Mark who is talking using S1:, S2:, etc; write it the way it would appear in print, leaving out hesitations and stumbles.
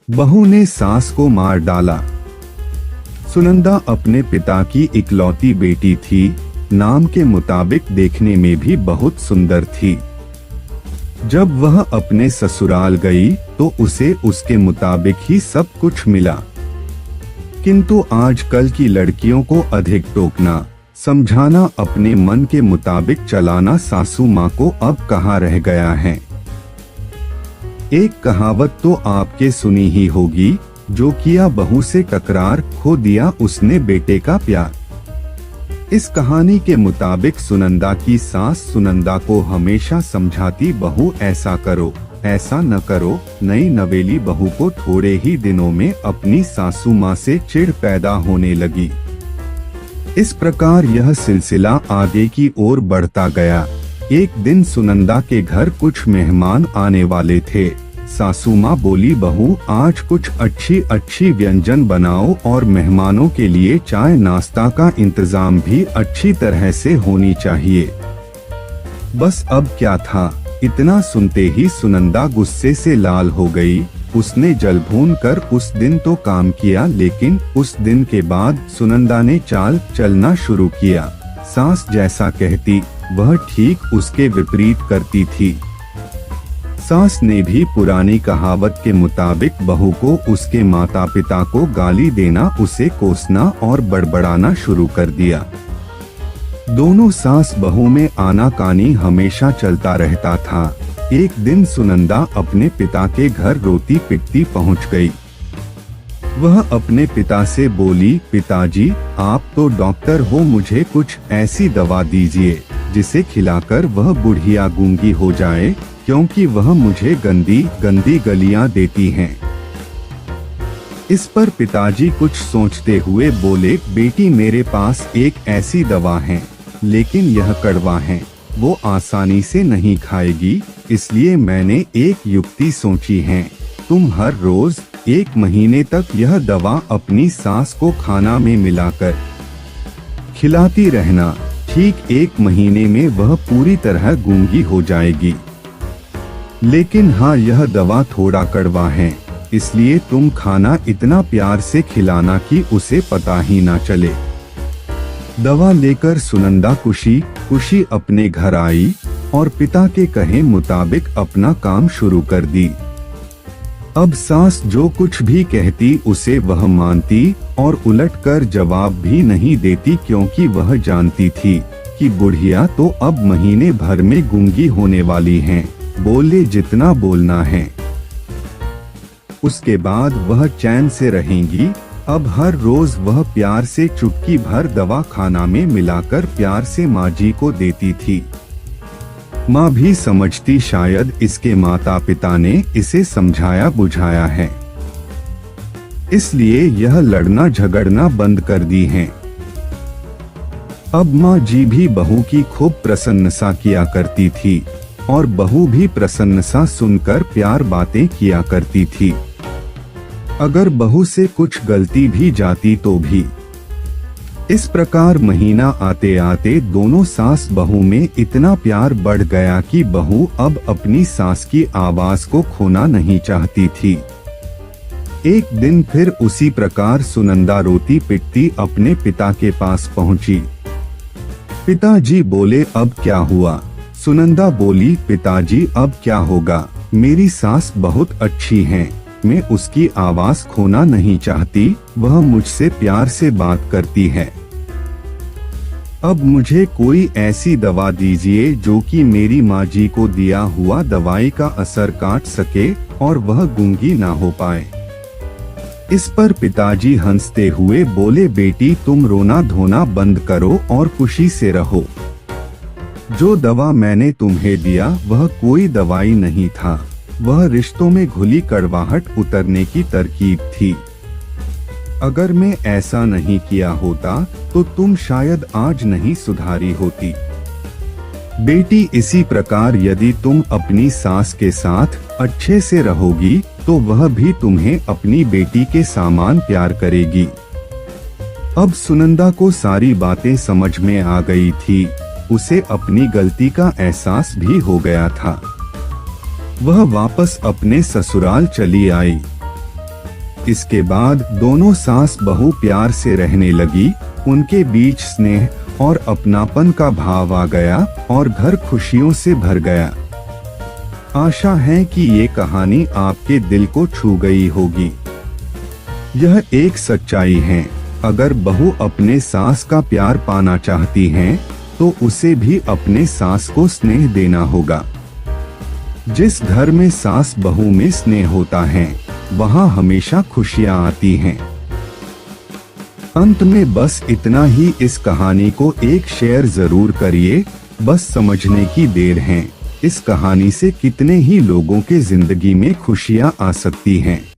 S1: बहू ने सास को मार डाला। सुनंदा अपने पिता की इकलौती बेटी थी। नाम के मुताबिक देखने में भी बहुत सुंदर थी। जब वह अपने ससुराल गई तो उसे उसके मुताबिक ही सब कुछ मिला। किंतु आजकल की लड़कियों को अधिक टोकना, समझाना, अपने मन के मुताबिक चलाना सासू माँ को अब कहाँ रह गया है। एक कहावत तो आपके सुनी ही होगी, जो किया बहू से तकरार, खो दिया उसने बेटे का प्यार। इस कहानी के मुताबिक सुनंदा की सास सुनंदा को हमेशा समझाती, बहू ऐसा करो, ऐसा न करो। नई नवेली बहू को थोड़े ही दिनों में अपनी सासू माँ से चिढ़ पैदा होने लगी। इस प्रकार यह सिलसिला आगे की ओर बढ़ता गया। एक दिन सुनंदा के घर कुछ मेहमान आने वाले थे। सासू माँ बोली, बहू आज कुछ अच्छी अच्छी व्यंजन बनाओ और मेहमानों के लिए चाय नाश्ता का इंतजाम भी अच्छी तरह से होनी चाहिए। बस अब क्या था, इतना सुनते ही सुनंदा गुस्से से लाल हो गई। उसने जल भून कर उस दिन तो काम किया, लेकिन उस दिन के बाद सुनंदा ने चाल चलना शुरू किया। सास जैसा कहती वह ठीक उसके विपरीत करती थी। सास ने भी पुरानी कहावत के मुताबिक बहू को उसके माता पिता को गाली देना, उसे कोसना और बड़बड़ाना शुरू कर दिया। दोनों सास बहू में आनाकानी हमेशा चलता रहता था। एक दिन सुनंदा अपने पिता के घर रोती पिटती पहुंच गई। वह अपने पिता से बोली, पिताजी आप तो डॉक्टर हो, मुझे कुछ ऐसी दवा दीजिए जिसे खिलाकर वह बुढ़िया गूंगी हो जाए, क्योंकि वह मुझे गंदी गंदी गलियां देती हैं। इस पर पिताजी कुछ सोचते हुए बोले, बेटी मेरे पास एक ऐसी दवा है, लेकिन यह कड़वा है, वो आसानी से नहीं खाएगी, इसलिए मैंने एक युक्ति सोची है। तुम हर रोज 1 महीने तक यह दवा अपनी सास को खाना में मिलाकर खिलाती रहना। ठीक 1 महीने में वह पूरी तरह गूंगी हो जाएगी। लेकिन हाँ, यह दवा थोड़ा कड़वा है, इसलिए तुम खाना इतना प्यार से खिलाना कि उसे पता ही ना चले। दवा लेकर सुनंदा खुशी खुशी अपने घर आई और पिता के कहे मुताबिक अपना काम शुरू कर दी। अब सास जो कुछ भी कहती उसे वह मानती और उलटकर जवाब भी नहीं देती, क्योंकि वह जानती थी कि बुढ़िया तो अब महीने भर में गूंगी होने वाली हैं, बोले जितना बोलना है। उसके बाद वह चैन से रहेंगी। अब हर रोज वह प्यार से चुटकी भर दवा खाना में मिलाकर प्यार से माँ जी को देती थी। माँ भी समझती शायद इसके माता पिता ने इसे समझाया बुझाया है, इसलिए यह लड़ना झगड़ना बंद कर दी है। अब माँ जी भी बहू की खूब प्रशंसा किया करती थी और बहू भी प्रसन्नता सुनकर प्यार बातें किया करती थी। अगर बहू से कुछ गलती भी जाती तो भी। इस प्रकार महीना आते आते दोनों सास बहू में इतना प्यार बढ़ गया कि बहू अब अपनी सास की आवाज को खोना नहीं चाहती थी। एक दिन फिर उसी प्रकार सुनंदा रोती पिटती अपने पिता के पास पहुंची। पिताजी बोले, अब क्या हुआ? सुनंदा बोली, पिताजी अब क्या होगा, मेरी सास बहुत अच्छी है, मैं उसकी आवाज खोना नहीं चाहती, वह मुझसे प्यार से बात करती है। अब मुझे कोई ऐसी दवा दीजिए जो कि मेरी माँ जी को दिया हुआ दवाई का असर काट सके और वह गूंगी ना हो पाए। इस पर पिताजी हंसते हुए बोले, बेटी तुम रोना धोना बंद करो और खुशी से रहो। जो दवा मैंने तुम्हें दिया वह कोई दवाई नहीं था, वह रिश्तों में घुली कड़वाहट उतरने की तरकीब थी। अगर मैं ऐसा नहीं किया होता तो तुम शायद आज नहीं सुधारी होती। बेटी इसी प्रकार यदि तुम अपनी सास के साथ अच्छे से रहोगी तो वह भी तुम्हें अपनी बेटी के समान प्यार करेगी। अब सुनंदा को सारी बातें समझ में आ गई थी, उसे अपनी गलती का एहसास भी हो गया था। वह वापस अपने ससुराल चली आई। इसके बाद दोनों सास बहू प्यार से रहने लगी। उनके बीच स्नेह और अपनापन का भाव आ गया और घर खुशियों से भर गया। आशा है कि ये कहानी आपके दिल को छू गई होगी। यह एक सच्चाई है, अगर बहू अपने सास का प्यार पाना चाहती हैं, तो उसे भी अपने सास को स्नेह देना होगा। जिस घर में सास बहू में स्नेह होता है, वहाँ हमेशा खुशियाँ आती हैं। अंत में बस इतना ही, इस कहानी को एक शेयर जरूर करिए, बस समझने की देर है। इस कहानी से कितने ही लोगों के जिंदगी में खुशियाँ आ सकती हैं।